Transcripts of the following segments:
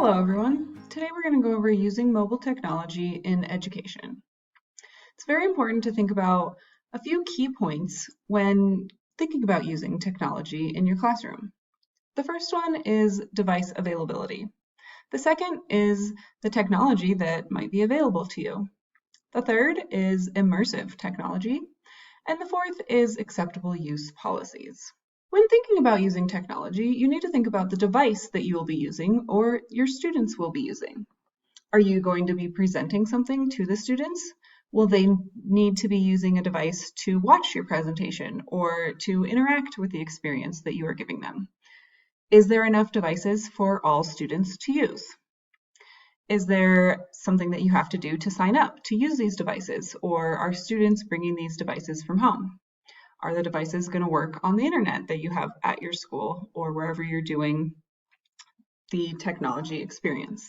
Hello everyone. Today we're going to go over using mobile technology in education. It's very important to think about a few key points when thinking about using technology in your classroom. The first one is device availability. The second is the technology that might be available to you. The third is immersive technology. And the fourth is acceptable use policies. When thinking about using technology, you need to think about the device that you will be using or your students will be using. Are you going to be presenting something to the students? Will they need to be using a device to watch your presentation or to interact with the experience that you are giving them? Is there enough devices for all students to use? Is there something that you have to do to sign up to use these devices, or are students bringing these devices from home? Are the devices going to work on the internet that you have at your school or wherever you're doing the technology experience?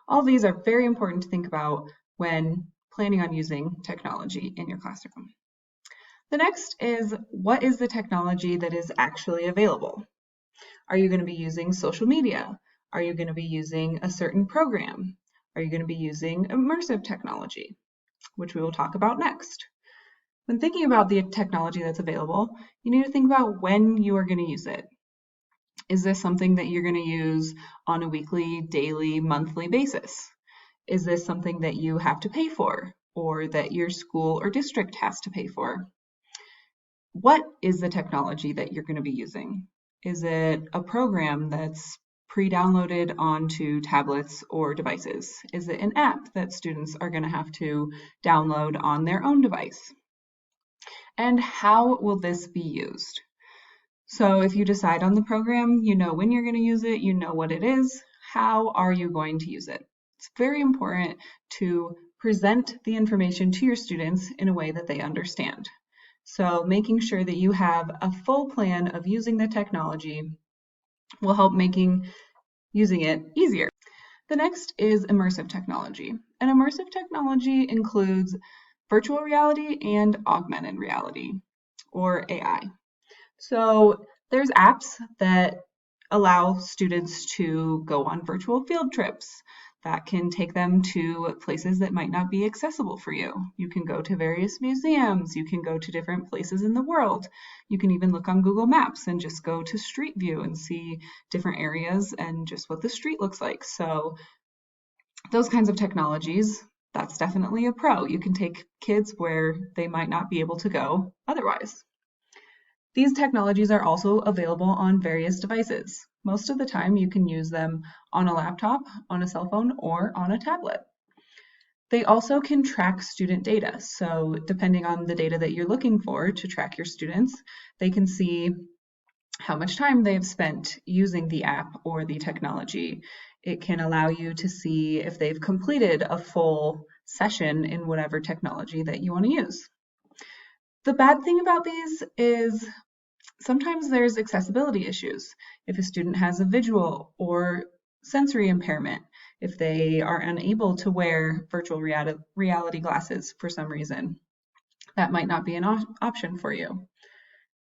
All these are very important to think about when planning on using technology in your classroom. The next is, what is the technology that is actually available? Are you going to be using social media? Are you going to be using a certain program? Are you going to be using immersive technology, which we will talk about next? When thinking about the technology that's available, you need to think about when you are going to use it. Is this something that you're going to use on a weekly, daily, monthly basis? Is this something that you have to pay for or that your school or district has to pay for? What is the technology that you're going to be using? Is it a program that's pre-downloaded onto tablets or devices? Is it an app that students are going to have to download on their own device? And how will this be used? So if you decide on the program, you know when you're going to use it, you know what it is, how are you going to use it? It's very important to present the information to your students in a way that they understand. So making sure that you have a full plan of using the technology will help making using it easier. The next is immersive technology. And immersive technology includes virtual reality and augmented reality, or AI. So there's apps that allow students to go on virtual field trips that can take them to places that might not be accessible for you. You can go to various museums, you can go to different places in the world. You can even look on Google Maps and just go to Street View and see different areas and just what the street looks like. So those kinds of technologies, that's definitely a pro. You can take kids where they might not be able to go otherwise. These technologies are also available on various devices. Most of the time you can use them on a laptop, on a cell phone, or on a tablet. They also can track student data. So depending on the data that you're looking for to track your students, they can see how much time they've spent using the app or the technology. It can allow you to see if they've completed a full session in whatever technology that you want to use. The bad thing about these is sometimes there's accessibility issues. If a student has a visual or sensory impairment, if they are unable to wear virtual reality glasses for some reason, that might not be an option for you.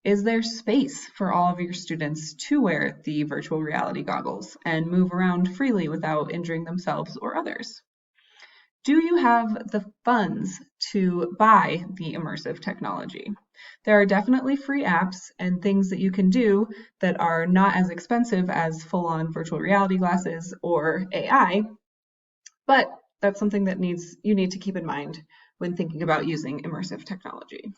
Is there space for all of your students to wear the virtual reality goggles and move around freely without injuring themselves or others? Do you have the funds to buy the immersive technology? There are definitely free apps and things that you can do that are not as expensive as full-on virtual reality glasses or AI, but that's something that you need to keep in mind when thinking about using immersive technology.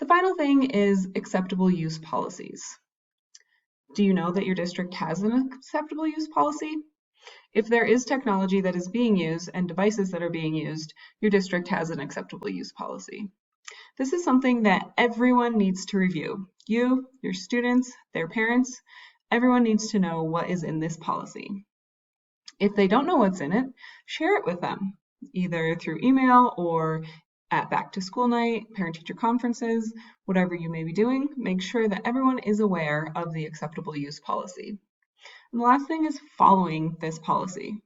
The final thing is acceptable use policies. Do you know that your district has an acceptable use policy? If there is technology that is being used and devices that are being used, your district has an acceptable use policy. This is something that everyone needs to review. You, your students, their parents, everyone needs to know what is in this policy. If they don't know what's in it, share it with them, either through email or at back to school night, parent-teacher conferences, whatever you may be doing. Make sure that everyone is aware of the acceptable use policy. And the last thing is following this policy.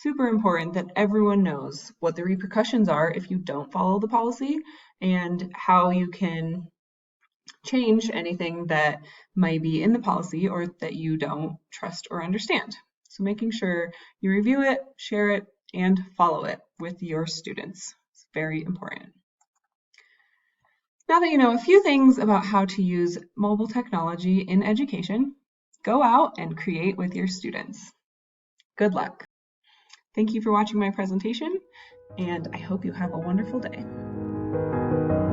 Super important that everyone knows what the repercussions are if you don't follow the policy and how you can change anything that might be in the policy or that you don't trust or understand. So making sure you review it, share it, and follow it with your students. It's very important. Now that you know a few things about how to use mobile technology in education, go out and create with your students. Good luck. Thank you for watching my presentation, and I hope you have a wonderful day.